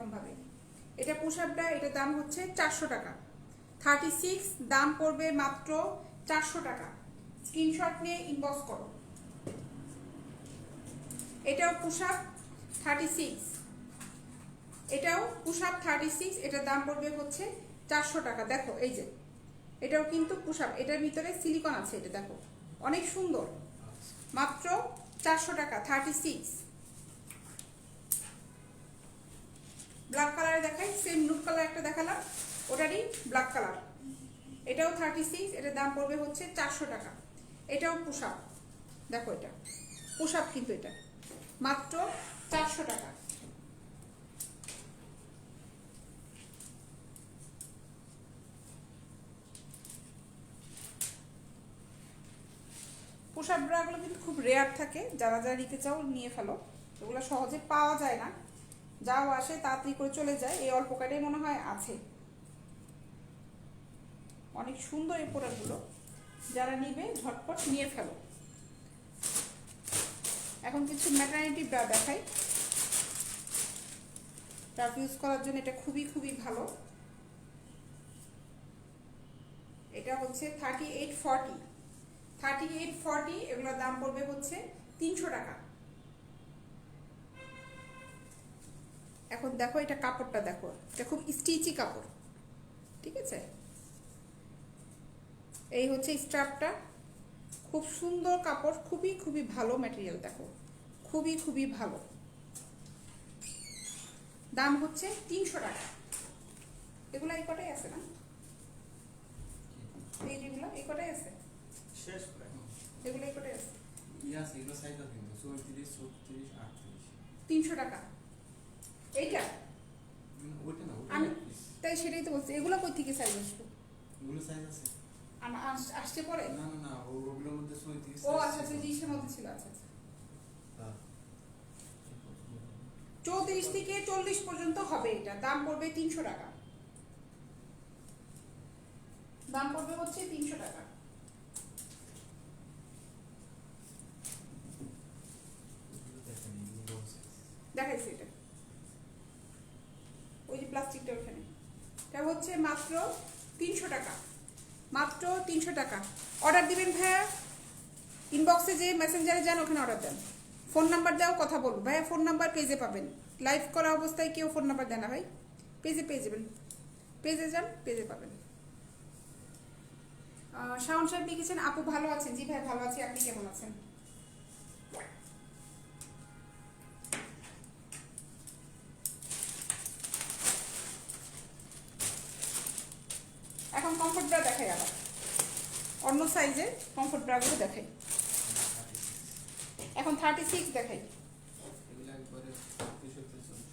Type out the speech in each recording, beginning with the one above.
এরকম ভাবে। এটা পুশ আপটা, এটা দাম হচ্ছে 400 টাকা। 36 দাম পড়বে মাত্র 400 টাকা। স্ক্রিনশট নিয়ে ইনবক্স করো। এটাও পুশ আপ 36, এটাও পুশ আপ 36, এটার দাম পড়বে হচ্ছে 400 টাকা। দেখো এই যে এটাও কিন্তু পুশ আপ, এটার ভিতরে সিলিকন আছে, এটা দেখো অনেক সুন্দর, মাত্র 400 টাকা। 36 ব্ল্যাক কালারে দেখাই, সেম নুড কালার একটা দেখালাম, ওটারই ব্ল্যাক কালার। এটাও 36, এটার দাম পড়বে হচ্ছে 400 টাকা। এটাও পুশ আপ, দেখো এটা পুশ আপ কিন্তু এটা মাত্র 400 টাকা। পুশ আপ ব্রাগুলো কিন্তু খুব রেয়ার থাকে, যারা যারা নিতে চাও নিয়ে ফেলো, এগুলো সহজে পাওয়া যায় না, যাও আসে তাড়াতাড়ি করে চলে যায়। এই অল্প কাটাই মনে হয় আছে। অনেক সুন্দর এই প্রোডাক্টগুলো, যারা নিবে ঝটপট নিয়ে ফেলো। এখন কিছু ম্যাটারনিটি ব্রা দেখাই, রাফ ইউজ করার জন্য এটা খুবই খুবই ভালো। এটা হচ্ছে 3840, এগুলোর দাম পড়বে হচ্ছে 300 টাকা। এখন দেখো এটা কাপড়টা দেখো, এটা খুব স্টিচি কাপড়, ঠিক আছে। এই হচ্ছে স্ট্র্যাপটা, খুব সুন্দর কাপড়, খুবই খুবই ভালো ম্যাটেরিয়াল, দেখো খুবই খুবই ভালো। দাম হচ্ছে 300 টাকা। এগুলো এই কটাই আছে না, এই যেগুলো এই কটাই আছে, শেষ এগুলো এই কটাই আছে। ইয়াস এগুলো সাইজ আছে কিন্তু 34 36 38 300 টাকা এইটা। ওটা না, আমি তাই সেটাই তো বলছি, এগুলো কই থেকে সাইজ আসলো, ওগুলো সাইজ আছে আসছে পরে। না না না, ওগুলোর মধ্যে 34 ও আচ্ছা আচ্ছা, জিনিসের মধ্যে ছিল, আচ্ছা আচ্ছা। 34 থেকে 40 পর্যন্ত হবে এটা, দাম পড়বে 300 টাকা। দাম পড়বে হচ্ছে 300 টাকা। দেখাইছি এটা, ওই যে প্লাস্টিকটা ওখানে, এটা হচ্ছে মাত্র 300 টাকা, মাত্র 300 টাকা। অর্ডার দিবেন ভাইয়া, ইনবক্সে যে মেসেঞ্জারে যান ওখানে অর্ডার দেন, ফোন নাম্বার দাও, কথা বলবো। ভাইয়া ফোন নাম্বার পেজে পাবেন, লাইভ করা অবস্থায় কেউ ফোন নাম্বার দেন না ভাই, পেজে পেয়ে যাবেন, পেজে যান পেজে পাবেন। শাওন সাহেব লিখেছেন আপু ভালো আছেন, জি ভাই ভালো আছি, আপনি কেমন আছেন? এখন কমফোর্ট ব্রা দেখাই, আবার অন্য সাইজের কমফোর্ট ব্রাগুলো দেখাই। এখন 36 দেখাই,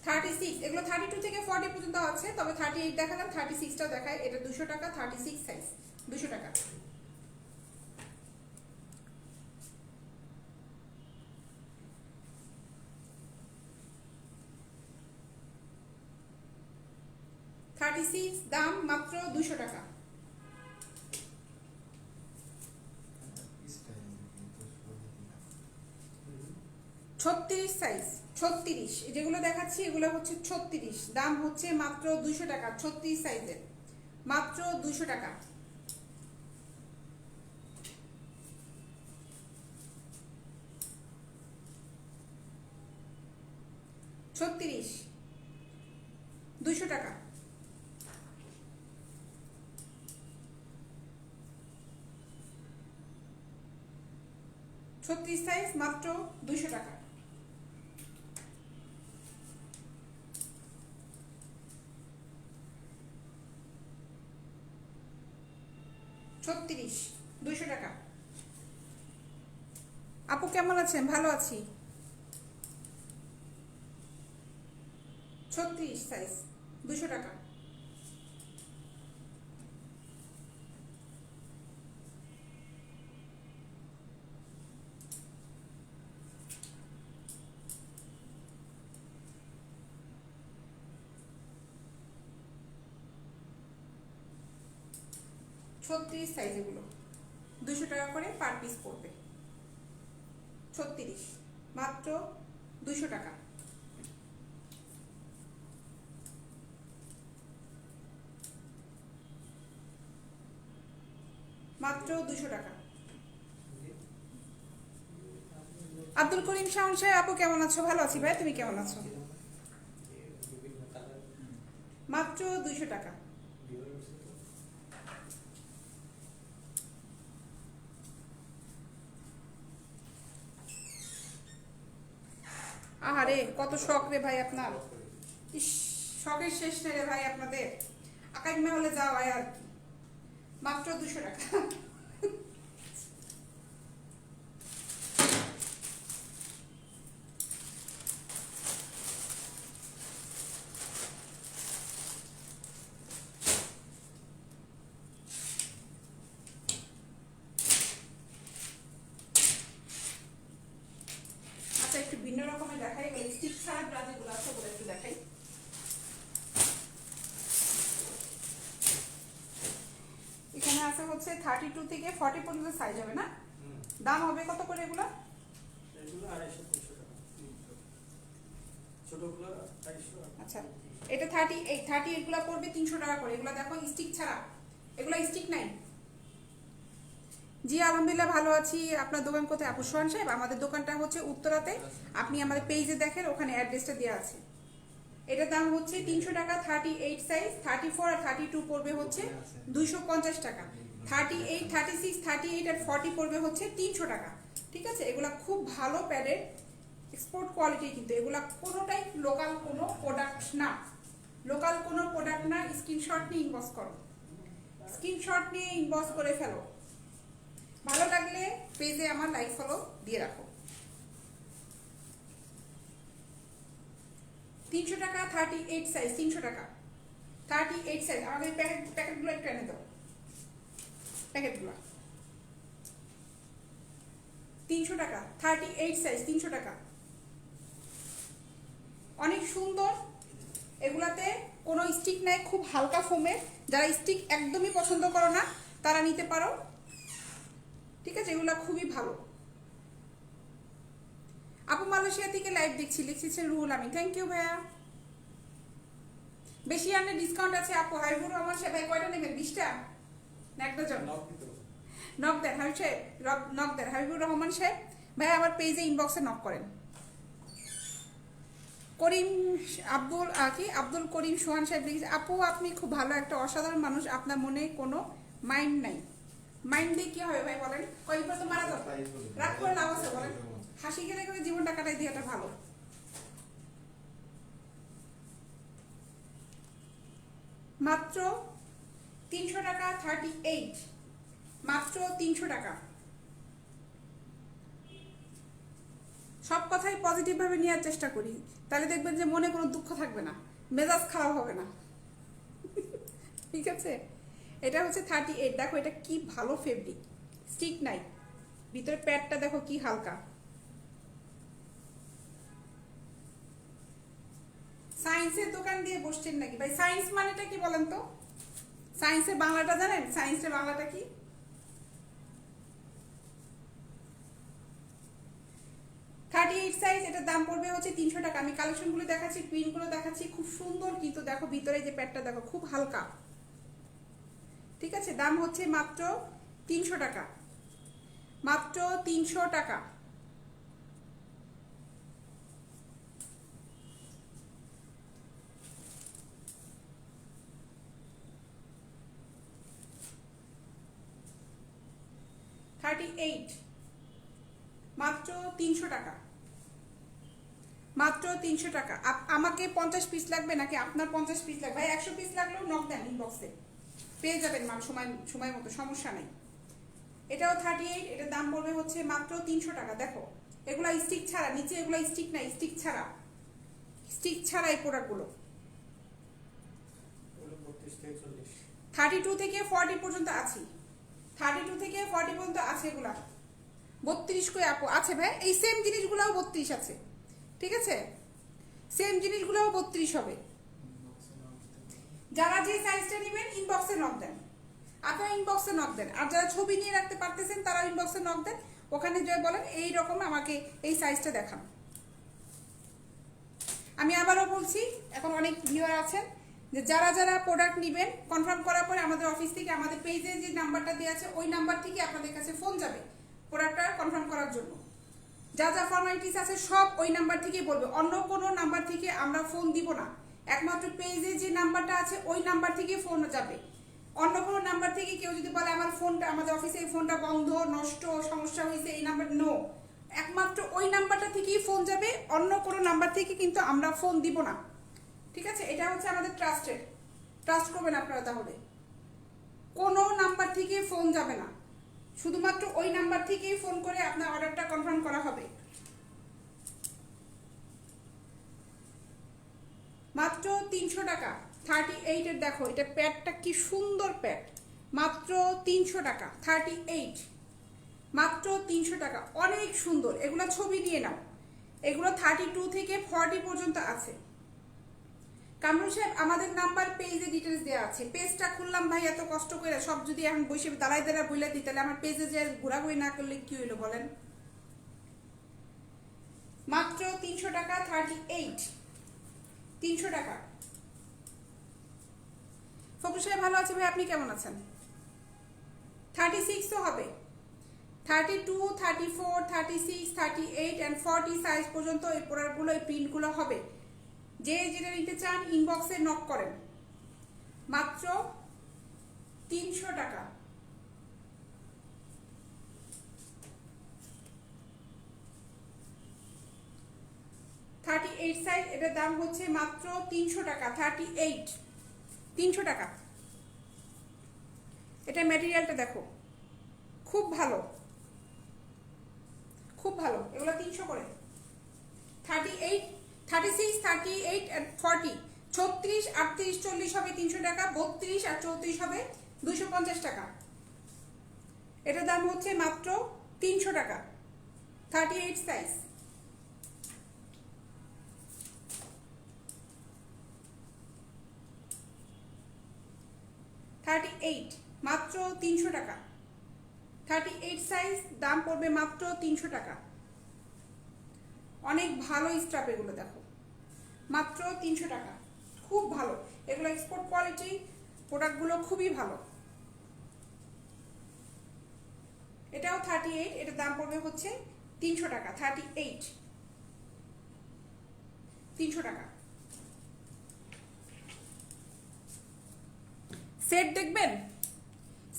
36, এগুলো 32 থেকে 40 পর্যন্ত আছে, তবে 38 দেখালাম, 36টাও দেখায়। এটা 200 টাকা, 36 সাইজ 200 টাকা। দাম মাত্র 200 টাকা। 36 সাইজ, 36 যেগুলো দেখাচ্ছি এগুলো হচ্ছে 36, দাম হচ্ছে মাত্র 200 টাকা। 36 সাইজের মাত্র 200 টাকা। 36 200 টাকা। 36 সাইজ মাত্র 200 টাকা। 36 200 টাকা। আপু কেমন আছেন? ভালো আছি। 36 সাইজ 200 টাকা। ছত্রিশ সাইজ, এগুলো 200 টাকা করে পার পিস পড়বে। 36 মাত্র 200 টাকা। মাত্র 200 টাকা। আব্দুল করিম শাওন সাহেব, আপু কেমন আছো? ভালো আছি ভাই, তুমি কেমন আছো? মাত্র 200 টাকা। আহারে কত শখ রে ভাই আপনার, ইস, শখের শেষ নেই রে ভাই আপনাদের। আকাইমে হলে যাও আর কি। মাত্র 200 টাকা। আচ্ছা, একটু ভিন্ন রকমের দেখাই, ওই স্টিক ছাড়া ব্রা যেগুলো আছে ওগুলো একটু দেখাই। এখানে আছে হচ্ছে 32 থেকে 40 পর্যন্ত সাইজ হবে না? দাম হবে কত করে এগুলো? এগুলো 250-300 টাকা। ছোটগুলো 250। আচ্ছা, এটা 38 এগুলো পড়বে 300 টাকা করে। এগুলো দেখো স্টিক ছাড়া, এগুলো স্টিক নাই। জি আলহামদুলিল্লাহ ভালো আছি। আপনার দোকান কোথায় আপু? সোহান সাহেব, আমাদের দোকানটা হচ্ছে উত্তরাতে। আপনি আমাদের পেজে দেখেন, ওখানে অ্যাড্রেসটা দেওয়া আছে। এটার দাম হচ্ছে 300 টাকা। 38 সাইজ, 34 আর 32 পড়বে হচ্ছে 250 টাকা। 38, 36, 38 আর 40 পড়বে হচ্ছে 300 টাকা। ঠিক আছে, এগুলা খুব ভালো প্যাডের, এক্সপোর্ট কোয়ালিটি, কিন্তু এগুলা কোনোটাই লোকাল কোনো প্রোডাক্ট না। লোকাল কোনো প্রোডাক্ট না। স্ক্রিনশট নিয়ে ইনবক্স করো, স্ক্রিনশট নিয়ে ইনবক্স করে ফেলো। ভালো লাগলে পেজে আমার লাইক ফলো দিয়ে রাখো। 300 টাকা। 38 সাইজ 300 টাকা। 38 সাইজ। আমাদের প্যাকেটগুলো একটু এনে দাও, প্যাকেটগুলো 300 টাকা। 38 সাইজ 300 টাকা। অনেক সুন্দর। এগুলাতে কোনো স্টিক নাই, খুব হালকা ফোমের। যারা স্টিক একদমই পছন্দ করো না তারা নিতে পারো। ঠিক আছে, এগুলা খুবই ভালো। আপু মালয়েশিয়া থেকে লাইভ দেখছি, লিখেছেন রুহুল আমিন। থ্যাংক ইউ ভাইয়া। বেশি আনলে ডিসকাউন্ট আছে আপু। হাবিবুর রহমান সাহেব, ভাই কয়টা নেবেন? 20টা না একটা জন? নক দেন হাবিব সাহেব, নক দেন। হাবিবুর রহমান সাহেব ভাই আমার পেজে ইনবক্সে নক করেন। করিম আব্দুল আব্দুল করিম সোহান সাহেব লিখেছে, আপু আপনি খুব ভালো একটা অসাধারণ মানুষ, আপনার মনে কোনো মাইন্ড নাই। মাইন্ড দিয়ে কি হবে ভাই বলেন? কয়েকবার তো মারা যাবে, রাগ করে লাভ আছে বলেন? হাসি খেলে করে জীবনটা কাটাই দিয়েটা ভালো। মাত্র 300 টাকা। 38 মাত্র 300 টাকা। সব কথাই পজিটিভ ভাবে নেওয়ার চেষ্টা করি, তাহলে দেখবেন যে মনে কোনো দুঃখ থাকবে না, মেজাজ খারাপ হবে না। ঠিক আছে, এটা হচ্ছে 38। দেখো এটা কি ভালো ফেব্রিক, স্টিক নাই, ভিতরে প্যাডটা দেখো কি হালকা। সায়েন্সের দোকান দিয়ে বসছেন নাকি ভাই? সায়েন্স মানেটা কি বলেন তো? সায়েন্সের বাংলাটা জানেন? সায়েন্সের বাংলাটা কি? সাইজ। এটার দাম পড়বে হচ্ছে 300 টাকা। আমি কালেকশনগুলো দেখাচ্ছি, প্রিন্টগুলো দেখাচ্ছি, খুব সুন্দর। কিন্তু দেখো ভিতরে যে প্যাডটা দেখো খুব হালকা। ঠিক আছে, দাম হচ্ছে মাত্র 300 টাকা। মাত্র 300 টাকা। মাত্র 300 টাকা। মাত্র 300 টাকা। আমাকে 50 পিস লাগবে নাকি আপনার 50 পিস লাগবে? ভাই 100 পিস লাগলেও নক দেন ইনবক্সে, পেয়ে যাবেন মাল সময় মতো, সমস্যা নেই। এটাও 38। এটার দাম পড়বে হচ্ছে মাত্র 300 টাকা। দেখো এগুলা স্টিক ছাড়া, নিচে এগুলা স্টিক নাই, স্টিক ছাড়া, স্টিক ছাড়া এই প্রোডাক্টগুলো। 32 থেকে 40 পর্যন্ত আছে। 32 থেকে 40 পর্যন্ত আছে এগুলা। 32 করে আপু আছে ভাই। এই সেম জিনিসগুলোও 32 আছে। ঠিক আছে, সেম জিনিসগুলোও 32 হবে। যারা যে সাইজটা নেবেন ইনবক্সে নক দেন, আপনারা ইনবক্সে নক দেন। আর যারা ছবি নিয়ে রাখতে পারতেছেন তারা ইনবক্সে নক দেন, ওখানে জয় বলেন এই রকম আমাকে এই সাইজটা দেখান। আমি আবারও বলছি, এখন অনেক ভিউয়ার আছেন যে যারা যারা প্রোডাক্ট নেবেন কনফার্ম করার পরে আমাদের অফিস থেকে আমাদের পেজে যে নাম্বারটা দেওয়া আছে ওই নাম্বার থেকে আপনাদের কাছে ফোন যাবে প্রোডাক্টটা কনফার্ম করার জন্য। যা যা ফর্মালিটিস আছে সব ওই নাম্বার থেকেই বলবে, অন্য কোনো নাম্বার থেকে আমরা ফোন দিব না। একমাত্র পেজে যে নাম্বারটা আছে ওই নাম্বার থেকে ফোন যাবে। অন্য কোনো নাম্বার থেকে কেউ যদি বলে আমার ফোনটা, আমাদের অফিসে এই ফোনটা বন্ধ, নষ্ট, সমস্যা হয়েছে, এই নাম্বার, নো, একমাত্র ওই নাম্বারটা থেকেই ফোন যাবে। অন্য কোনো নাম্বার থেকে কিন্তু আমরা ফোন দিব না, ঠিক আছে? এটা হচ্ছে আমাদের ট্রাস্টেড, ট্রাস্ট করবেন আপনারা। তাহলে কোনো নাম্বার থেকে ফোন যাবে না, শুধুমাত্র ওই নাম্বার থেকেই ফোন করে আপনার অর্ডারটা কনফার্ম করা হবে। মাত্র 300 টাকা 38 এর। দেখো এটা প্যাডটা কি সুন্দর প্যাড, মাত্র 300 টাকা 38, মাত্র 300 টাকা, অনেক সুন্দর। এগুলো ছবি নিয়ে নাও, এগুলো 32 থেকে 40 পর্যন্ত আছে। কামরুল সাহেব আমাদের নাম্বার পেজে ডিটেলস দেওয়া আছে। পেজটা খুললাম ভাই এত কষ্ট করে, সব যদি এখন বসে দাঁড়ায় দাঁড়ায় বলে দিই তাহলে আমার পেজে যে ঘোরাঘুরি না করলে কি হইলো বলেন? মাত্র 300 টাকা 38, 300 টাকা। ফকুর সাহেব ভালো আছে ভাই, আপনি কেমন আছেন? 36 তো হবে, 32, 34, 36, 38 and 40 সাইজ পর্যন্ত এই প্রোডাক্টগুলো, এই প্রিন্টগুলো হবে। যে যেটা নিতে চান ইনবক্সে নক করেন। মাত্র 300 টাকা। সাইজ, এটার দাম হচ্ছে মাত্র 300 টাকা 38, 300 টাকা। এটা ম্যাটেরিয়ালটা দেখো খুব ভালো, খুব ভালো। এগুলো 300 করে। 38, 36, 38 and 40, 36, 38, 40 হবে 300 টাকা, 32 আর 34 হবে 250 টাকা। এটার দাম হচ্ছে মাত্র 300 টাকা 38 সাইজ। 38 মাত্র 300 টাকা, 38 সাইজ, দাম পড়বে মাত্র 300 টাকা। অনেক ভালো স্টাফ এগুলো, দেখো মাত্র 300 টাকা, খুব ভালো। এগুলো এক্সপোর্ট কোয়ালিটি প্রোডাক্টগুলো, খুবই ভালো। এটাও 38, এটার দাম পড়বে হচ্ছে 300 টাকা 38, 300 টাকা। সেট দেখবেন,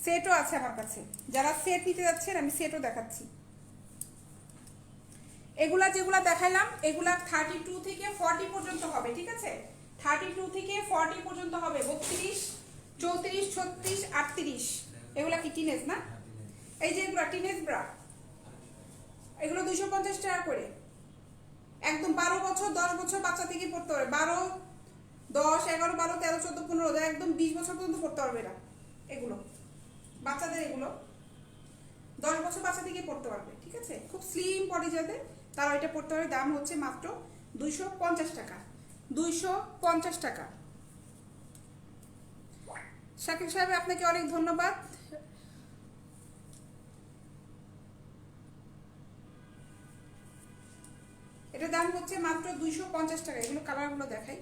সেটও আছে আমার কাছে। যারা সেট নিতে যাচ্ছেন আমি সেটও দেখাচ্ছি। এগুলা যেগুলা দেখাইলাম এগুলা 32 থেকে 40 পর্যন্ত হবে, ঠিক আছে? 32 থেকে 40 পর্যন্ত হবে, 32, 34, 36, 38। এগুলা কি টিনেজ না? এই যে এগুলা টিনেজ ব্রা, এগুলো 250 টাকা করে। একদম 12 বছর 10 বছর বাচ্চা থেকে পড়তে পারবে, 12, 10, 11, 12, 13, 14, 15, একদম 20 বছর পর্যন্ত পড়তে পারবে এরা। এগুলো বাচ্চাদের, এগুলো 10 বছর বাচ্চা থেকে পড়তে পারবে, ঠিক আছে? খুব স্লিম বডি যাদের, তারা এটা পড়তে পারবে। দাম হচ্ছে মাত্র 250 টাকা, 250 টাকা। শাকিল সাহেব আপনাকে অনেক ধন্যবাদ। এটা দাম হচ্ছে মাত্র 250 টাকা। এগুলো কালারগুলো দেখাই,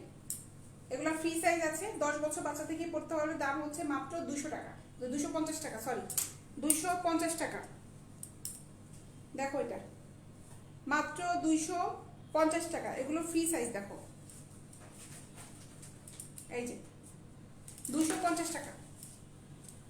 এগুলো ফ্রি সাইজ আছে, 10 বছর বাচ্চা থেকে পড়তে পারবে। দাম হচ্ছে মাত্র 200 টাকা, 250 টাকা, সরি 250 টাকা। দেখো এটা মাত্র 250 টাকা। এগুলো ফ্রি সাইজ, দেখো এই যে 250 টাকা।